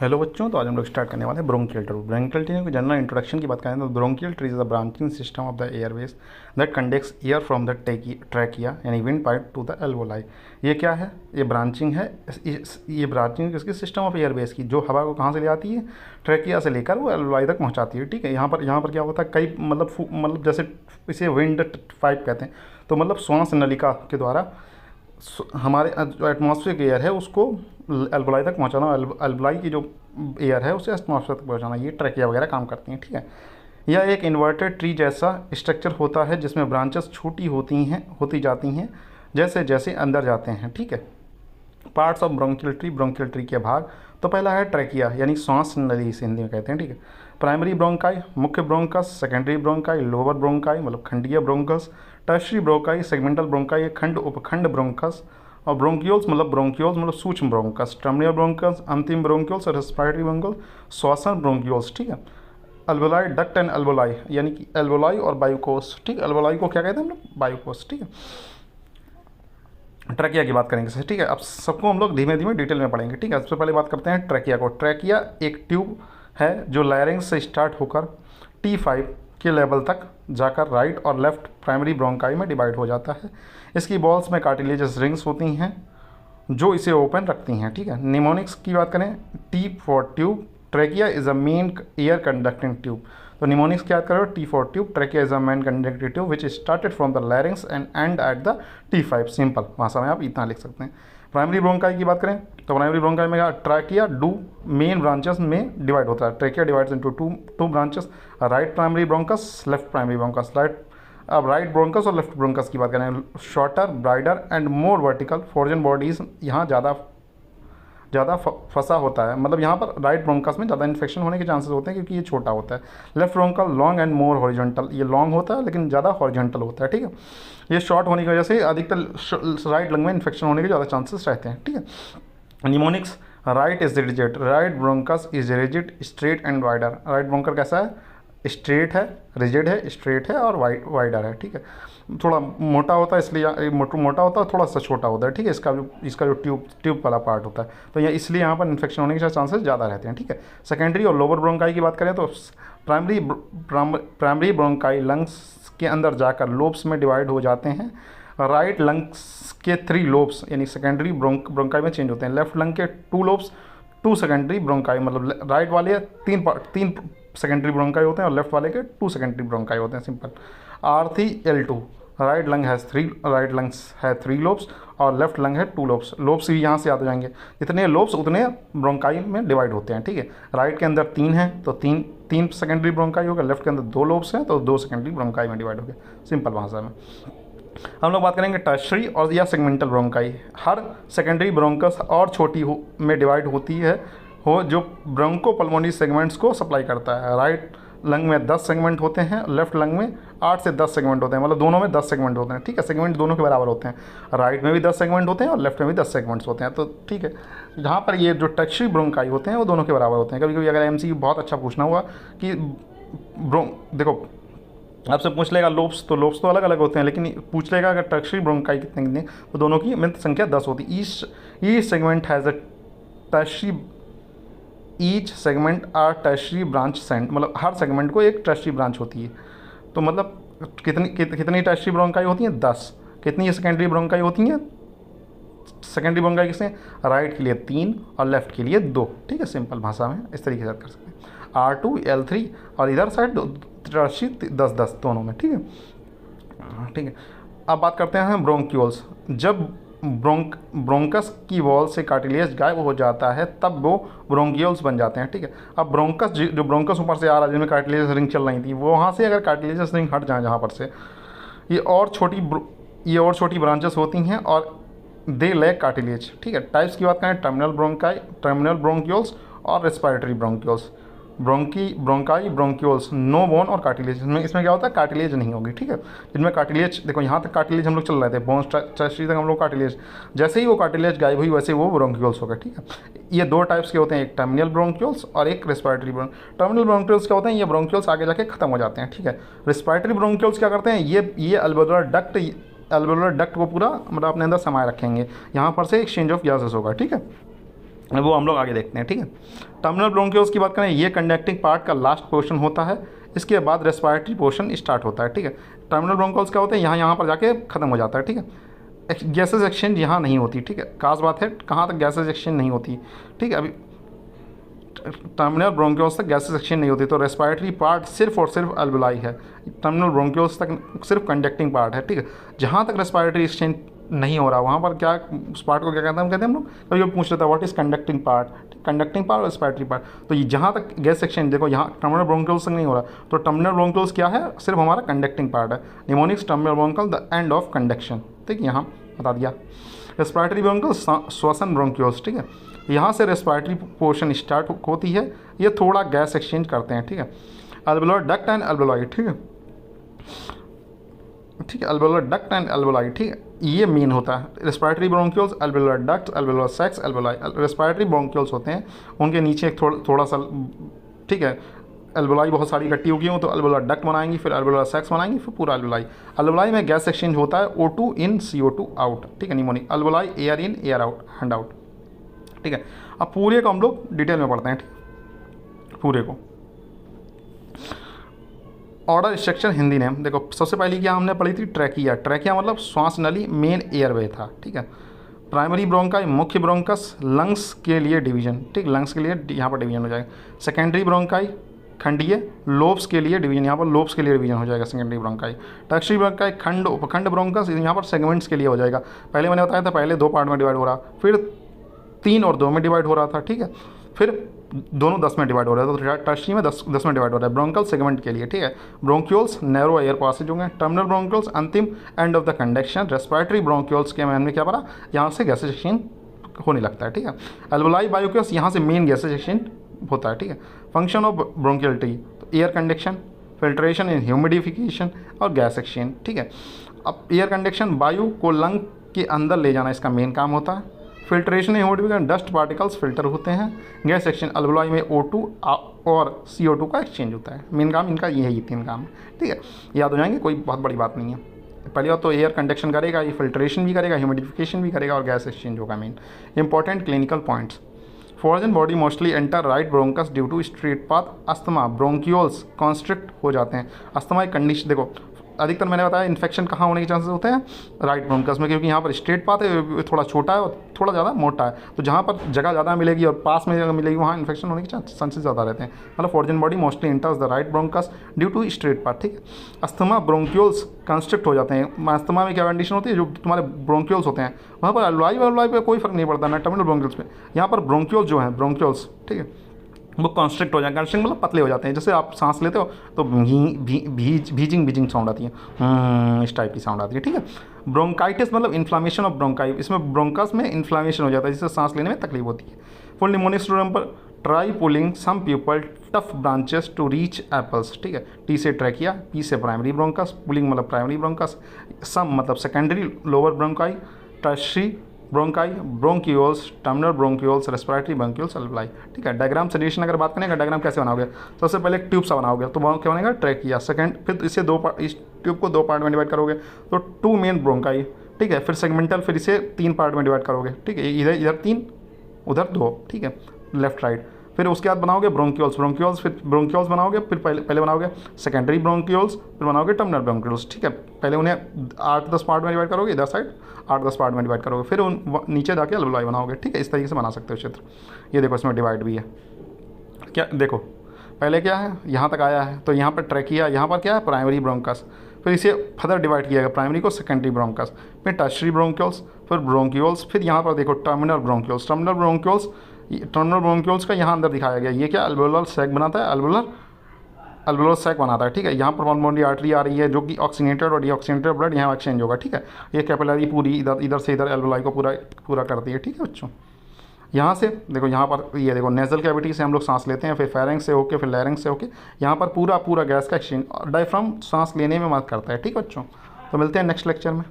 Hello बच्चों, तो आज हम लोग स्टार्ट करने वाले हैं ब्रोंकियल ट्री। ब्रोंकियल ट्री की जनरल इंट्रोडक्शन की बात करें तो bronchial tree is a branching system of the airways that conducts air from the trachea यानी wind pipe to the alveoli. ये क्या है? ये ब्रांचिंग है। ये ब्रांचिंग इसकी सिस्टम ऑफ एयरवेज की, जो हवा को कहाँ से ले आती है? ट्रैकिया से लेकर वो एल्वोलाई तक पहुँचाती है। ठीक है, यहाँ पर क्या होता है, कई मतलब जैसे इसे विंड पाइप कहते हैं, तो मतलब श्वास नलिका के द्वारा हमारे जो एटमॉस्फेयर एयर है उसको एल्वोलाई तक पहुंचाना। एल्वोलाई की जो एयर है उसे एटमॉस्फेयर तक पहुंचाना, ये ट्रैकिया वगैरह काम करती हैं। ठीक है, यह एक इन्वर्टेड ट्री जैसा स्ट्रक्चर होता है जिसमें ब्रांचेस छोटी होती जाती हैं जैसे जैसे अंदर जाते हैं। ठीक है, पार्ट्स ऑफ ब्रोंकियल ट्री के भाग। तो पहला है ट्रैकिया यानी सांस नली, इसे हिंदी में कहते हैं। ठीक है, प्राइमरी ब्रोंकाई मुख्य bronchus, secondary bronchi lower bronchi मतलब खंडीय bronchus, tertiary bronchi segmental bronchi खंड उपखंड ब्रोंकस, और ब्रोंक्यूल्स मतलब सूक्ष्म ब्रोंकस, टर्मिनल ब्रोंकस अंतिम ब्रोंक्यूल्स और रेस्पिरेटरी ब्रोंकस श्वसन ब्रोंक्यूल्स। ठीक है, एल्वोलाई डक्ट एंड एल्वोलाई यानी कि एल्वोलाई और बायोकोस। ठीक है, एल्वोलाई को क्या कहते हैं हम लोग? बायोकोस। ठीक है, ट्रैकिया की बात करेंगे। ठीक है, अब सबको हम लोग धीमे धीमे डिटेल में पढ़ेंगे। ठीक है, सबसे पहले बात करते हैं ट्रैकिया को। ट्रैकिया एक ट्यूब है जो लायरिंग्स से स्टार्ट होकर T5 के लेवल तक जाकर राइट और लेफ्ट प्राइमरी ब्रोंकाई में डिवाइड हो जाता है। इसकी बॉल्स में कार्टिलेजस रिंग्स होती हैं जो इसे ओपन रखती हैं। ठीक है, निमोनिक्स की बात करें, T for tube, trachea is a main air conducting tube. तो निमोनिक्स की याद करो, T for tube, trachea is a main conducting tube which started from the larynx and and at the T5। Simple भाषा में आप इतना लिख सकते हैं। प्राइमरी ब्रोंकाई की बात करें तो प्राइमरी ब्रोंकाई में ट्रैकिया टू मेन ब्रांचेस में डिवाइड होता है। Trachea divides into two branches, right primary bronchus, left primary bronchus. अब राइट ब्रोंकस और लेफ्ट ब्रोंकस की बात करें, shorter, bridal and more vertical foreign bodies यहाँ ज़्यादा फंसा होता है। मतलब यहाँ पर राइट ब्रोंकस में ज़्यादा इन्फेक्शन होने के चांसेस होते हैं क्योंकि ये छोटा होता है। Left bronchial long and more horizontal, ये लॉन्ग होता है लेकिन ज़्यादा हॉरिजॉन्टल होता है। ठीक है, ये शॉर्ट होने की वजह से अधिकतर राइट लंग में इन्फेक्शन होने के ज़्यादा चांसेस रहते हैं। ठीक है, mnemonics, right is rigid, right bronchus is rigid straight and wider. Right bronchus कैसा है? स्ट्रेट है, रिजिड है, स्ट्रेट है और वाइडर है। ठीक है, थोड़ा मोटा होता है, इसलिए मोटा होता है, थोड़ा सा छोटा होता है। ठीक है, इसका जो ट्यूब वाला पार्ट होता है, तो यह इसलिए यहाँ पर इन्फेक्शन होने के चांसेस ज़्यादा रहते हैं। ठीक है, सेकेंडरी और लोअर ब्रोंकाई की बात करें तो प्राइमरी ब्रोंकाई लंग्स के अंदर जाकर लोब्स में डिवाइड हो जाते हैं। राइट लंग्स के 3 लोब्स यानी सेकेंडरी ब्रोंकाई में चेंज होते हैं। लेफ्ट लंग के 2 लोब्स, 2 सेकेंडरी ब्रोंकाई मतलब राइट वाले 3 सेकेंडरी ब्रोंकाई होते हैं और लेफ्ट वाले के 2 सेकेंडरी ब्रोंकाई होते हैं। सिंपल। R3L2, राइट लंग्स है 3 लोब्स और लेफ्ट लंग है 2 लोब्स। लोब्स भी यहाँ से याद हो जाएंगे, जितने लोब्स उतने ब्रोंकाई में डिवाइड होते हैं। ठीक है, राइट के अंदर 3 हैं तो तीन सेकेंडरी ब्रोंकाई हो गया, लेफ्ट के अंदर 2 लोब्स हैं तो 2 सेकेंडरी ब्रोंकाई में डिवाइड हो गया। सिंपल भाषा में हम लोग बात करेंगे टर्शरी और या सेगमेंटल ब्रोंकाई। हर सेकेंडरी ब्रोंकस और छोटी में डिवाइड होती है जो ब्रोंकोपल्मोनरी सेगमेंट्स को सप्लाई करता है। राइट लंग में 10 सेगमेंट होते हैं, लेफ्ट लंग में 8 से 10 सेगमेंट होते हैं, मतलब दोनों में 10 सेगमेंट होते हैं। ठीक है, सेगमेंट दोनों के बराबर होते हैं। राइट में भी 10 सेगमेंट होते हैं और लेफ्ट में भी 10 सेगमेंट्स होते हैं। तो ठीक है, जहाँ पर ये जो टर्शरी ब्रोंकाई होते हैं वो दोनों के बराबर होते हैं। कभी कभी अगर MCQ बहुत अच्छा पूछना हुआ कि देखो आपसे पूछ लेगा लोब्स तो अलग अलग होते हैं, लेकिन पूछ लेगा अगर टर्शरी ब्रोंकाई कितने तो दोनों की मिनट संख्या 10 होती है। Each segment has a tertiary, each segment are tertiary branch sent, मतलब हर सेगमेंट को एक टर्शरी ब्रांच होती है। तो मतलब कितनी टर्शरी ब्रोंकाई होती हैं? 10। कितनी सेकेंडरी ब्रोंकाई होती हैं? सेकेंडरी ब्रोंकाई किससे? राइट के लिए 3 और लेफ्ट के लिए 2। ठीक है, सिंपल भाषा में इस तरीके से कर सकते हैं। R2L3 और इधर साइड टर्शरी 10-10 दोनों में। ठीक है, अब बात करते हैं ब्रोंक्यूल्स। जब ब्रोंकस की वॉल से कार्टिलेज गायब हो जाता है तब वो ब्रोंक्यूल्स बन जाते हैं। ठीक है, अब ब्रोंकस जो ब्रोंकस ऊपर से आ रहा है जिसमें कार्टिलेज रिंग चल रही थी, वो वहाँ से अगर कार्टिलेज रिंग हट जाए जहाँ पर से, ये और छोटी ब्रांचेस होती हैं और दे लैक कार्टिलेज। ठीक है, टाइप्स की बात करें, टर्मिनल ब्रोंक्यूल्स और respiratory bronchioles. Bronchi bronchioles no bone और कार्टिलेज, इसमें क्या होता है? कार्टिलेज नहीं होगी। ठीक है, जिनमें कार्टिलेज, देखो यहाँ तक कार्टिलेज हम लोग चल रहे थे, बोन्स टर्शरी तक हम लोग कार्टिलेज, जैसे ही वो कार्टिलेज गायब हुई वैसे वो ब्रोंक्यूल्स हो गए। ठीक है, ये 2 टाइप्स के होते हैं, एक टर्मिनल ब्रोंक्यूल्स और एक रेस्पिरेटरी टर्मिनल ब्रोंक्यूल्स क्या होते हैं? ये ब्रोंक्यूल्स आगे जाके खत्म हो जाते हैं। ठीक है, रेस्पिरेटरी ब्रोंक्यूल्स क्या करते हैं? ये अल्वेओलर डक्ट को पूरा मतलब अपने अंदर समाये रखेंगे, यहाँ पर से एक्सचेंज ऑफ गैसेस होगा। ठीक है, वो हम लोग आगे देखते हैं, ठीक है। टर्मिनल ब्रोंकियोल्स की बात करें, ये कंडक्टिंग पार्ट का लास्ट पोर्शन होता है, इसके बाद रेस्पिरेटरी पोर्शन स्टार्ट होता है, ठीक है। टर्मिनल ब्रोंकियोल्स क्या होते हैं, यहाँ पर जाके ख़त्म हो जाता है, ठीक है। गैसेज एक्सचेंज यहाँ नहीं होती, ठीक है। खास बात है कहाँ तक गैसेज एक्सचेंज नहीं होती, ठीक है। अभी टर्मिनल ब्रोंकियोल्स तक गैसेज एक्सचेंज नहीं होती, तो रेस्पिरेटरी पार्ट सिर्फ और सिर्फ अल्वेलाई है। टर्मिनल ब्रोंकियोल्स तक सिर्फ कंडक्टिंग पार्ट है, ठीक है। जहाँ तक रेस्पिरेटरी एक्सचेंज नहीं हो रहा वहाँ पर क्या, उस पार्ट को क्या कहते हैं, हम कहते हैं हम लोग कभी पूछ लेते हैं what is conducting part, conducting part और रेस्पिरेटरी पार्ट। तो ये जहाँ तक गैस एक्सचेंज, देखो यहाँ टर्मिनल ब्रोंकियोल्स तक नहीं हो रहा, तो टर्मिनल ब्रोंकियोल्स क्या है, सिर्फ हमारा कंडक्टिंग पार्ट है। Mnemonics terminal bronchial the end of conduction, ठीक है, यहाँ बता दिया। रेस्पिरेटरी ब्रोंकियल श्वसन ब्रोंकियोल्स, ठीक है, यहाँ से रेस्पिरेटरी पोर्शन स्टार्ट होती है, ये थोड़ा गैस एक्सचेंज करते हैं, ठीक है। अल्वेओलर डक्ट एंड अल्वेओलाई, ठीक है, ठीक है। अल्वेओलर डक्ट एंड अल्वेओलाई, ठीक है, ये मेन होता है। Respiratory bronchioles, alveolar duct, alveolar sacs, alveoli. Respiratory bronchioles होते हैं, उनके नीचे एक थोड़ा सा, ठीक है, अल्वेओलाई बहुत सारी इकट्ठी होगी हो तो अल्वेओलर डक्ट बनाएंगी, फिर अल्वेओलर सैक्स बनाएंगी, फिर पूरा अल्वेओलाई। अल्वेओलाई में गैस एक्सचेंज होता है O2 इन CO2 आउट, ठीक है, mnemonic. Alveoli air in air out, hand out, ठीक है। अब पूरे को हम लोग डिटेल में पढ़ते हैं, ठीक, पूरे को। ऑर्डर स्ट्रक्चर हिंदी नेम देखो, सबसे पहले क्या हमने पढ़ी थी, ट्रैकिया। ट्रैकिया मतलब श्वास नली, मेन एयरवे था, ठीक है। प्राइमरी ब्रोंकाई, मुख्य ब्रोंकस, लंग्स के लिए डिवीजन, ठीक, लंग्स के लिए यहाँ पर डिवीजन हो जाएगा। सेकेंडरी ब्रोंकाई खंडीय, लोब्स के लिए डिवीजन, यहाँ पर लोब्स के लिए डिवीजन हो जाएगा सेकेंडरी ब्रोंकाई। टर्शियरी ब्रोंकाई खंड उपखंड ब्रोंकस, यहाँ पर सेगमेंट्स के लिए हो जाएगा। पहले मैंने बताया था, पहले 2 पार्ट में डिवाइड हो रहा, फिर 3 और 2 में डिवाइड हो रहा था, ठीक है, फिर दोनों 10 में डिवाइड हो रहा है, तो टर्शियरी में 10 में डिवाइड हो रहा है। ब्रोंकल सेगमेंट के लिए, ठीक है। ब्रोंक्यूल्स नैरो एयर पासेज होंगे। टर्मिनल ब्रोंक्यूल्स अंतिम end of the conduction. Respiratory bronchioles के मैंने क्या पढ़ा, यहाँ से गैसेज एक्सचेंज होने लगता है, ठीक है। अल्वेओलाई बायोक्यूल्स, यहाँ से मेन गैसेज एक्सचेंज होता है, ठीक है। फंक्शन ऑफ ब्रोंकियलिटी, तो एयर कंडक्शन, फिल्ट्रेशन इन ह्यूमिडिफिकेशन और गैस एक्सचेंज, ठीक है। अब एयर कंडक्शन, वायु को लंग के अंदर ले जाना इसका मेन काम होता है। Filtration humidification, dust particles filter होते हैं। गैस एक्सचेंज, अल्वेओलाई में O2 और CO2 का एक्सचेंज होता है। मेन काम इनका यही 3 काम है, ठीक है, याद हो जाएंगे, कोई बहुत बड़ी बात नहीं है। पहली बात तो एयर कंडक्शन करेगा, ये फिल्ट्रेशन भी करेगा, ह्यूमिडिफिकेशन भी करेगा और गैस एक्सचेंज होगा main. Important clinical points, foreign body mostly enter right bronchus due to straight path. Asthma, bronchioles constrict हो जाते हैं। अस्थमा एक कंडीशन, देखो अधिकतर मैंने बताया इन्फेक्शन कहाँ होने के चांसेस होते हैं, राइट ब्रोंकस में, क्योंकि यहाँ पर स्ट्रेट पाथ है, थोड़ा छोटा है और थोड़ा ज़्यादा मोटा है, तो जहाँ पर जगह ज़्यादा मिलेगी और पास में जगह मिलेगी वहाँ इन्फेक्शन होने के चांसेस ज़्यादा रहते हैं। मतलब foreign body mostly enters the right bronchus due to straight path, ठीक है। अस्थमा, ब्रोंकियोल्स कंस्ट्रिक्ट हो जाते हैं। अस्थमा में क्या कंडीशन होती है, जो तुम्हारे ब्रोंकियोल्स होते हैं वहाँ पर अल्वेओलाई पे कोई फर्क नहीं पड़ता ना टर्मिनल ब्रोंकियोल्स पे, यहाँ पर ब्रोंकियोल्स जो हैं, ब्रोंकियोल्स, ठीक है, वो कॉन्स्ट्रिक्ट हो जाए। कॉन्स्ट्रिक्ट मतलब पतले हो जाते हैं, जैसे आप सांस लेते हो तो भीजिंग साउंड आती है, इस टाइप की साउंड आती है, ठीक है। ब्रोंकाइटिस मतलब इन्फ्लामेशन ऑफ ब्रोंकाई, इसमें ब्रोंकस में इन्फ्लामेशन हो जाता है, जिससे सांस लेने में तकलीफ होती है। फुल निमोनिक पर try pulling some people tough branches to reach apples, ठीक है। टी से ट्रैकिया, पी से प्राइमरी ब्रोंकस, पुलिंग मतलब प्राइमरी ब्रोंकस, सम मतलब secondary lower bronchi, tertiary bronchi, bronchioles, terminal bronchioles, respiratory bronchioles, alveoli, ठीक है। Diagram suggestion अगर बात करेंगे, डायग्राम कैसे बनाओगे, सबसे पहले एक ट्यूब सा बनाओगे, तो वो क्या बनेगा, ट्रैकिया। सेकंड, फिर इसे इस ट्यूब को 2 पार्ट में डिवाइड करोगे, तो 2 मेन ब्रोंकाई, ठीक है। फिर सेगमेंटल, फिर इसे 3 पार्ट में डिवाइड करोगे, ठीक है, इधर 3 उधर 2, ठीक है, लेफ्ट राइट। फिर उसके बाद बनाओगे ब्रोंकियोल्स, फिर ब्रोंकियोल्स बनाओगे, फिर पहले बनाओगे सेकेंडरी ब्रोंकियोल्स, फिर बनाओगे टर्मिनल ब्रोंकियोल्स, ठीक है। पहले उन्हें 8-10 पार्ट में डिवाइड करोगे, इधर साइड 8-10 पार्ट में डिवाइड करोगे, फिर नीचे जाके अल्वेओलाई बनाओगे, ठीक है। इस तरीके से बना सकते हो क्षेत्र। ये देखो इसमें डिवाइड भी है, क्या देखो पहले क्या है, यहाँ तक आया है, तो यहाँ पर ट्रैकिया, यहाँ पर क्या है, प्राइमरी ब्रोंकस, फिर इसे फर्दर डिवाइड किया गया, प्राइमरी को सेकेंडरी ब्रोंकस, फिर टर्शियरी ब्रोंकियोल्स, फिर ब्रोंकियोल्स, फिर यहाँ पर देखो टर्मिनल ब्रोंकियोल्स। टर्मिनल ब्रोंकियोल्स का यहाँ अंदर दिखाया गया, ये क्या अल्वेओलर सैक बनाता है, अल्वेओलर सैक बनाता है, ठीक है। यहाँ पर पल्मोनरी आर्टरी आ रही है, जो कि ऑक्सीनेटेड और डीऑक्सीनेटेड ब्लड यहाँ एक्सचेंज होगा, ठीक है। ये कैपिलरी पूरी इधर से इधर अल्वेओलाई को पूरा करती है, ठीक है बच्चों। यहाँ से देखो, यहाँ पर ये देखो नेजल कैविटी से हम लोग सांस लेते हैं, फिर फेरेंक्स से होके, फिर लैरिंक्स से होके, यहाँ पर पूरा गैस का एक्सचेंज, डायफ्राम सांस लेने में मदद करता है, ठीक बच्चों। तो मिलते हैं नेक्स्ट लेक्चर में।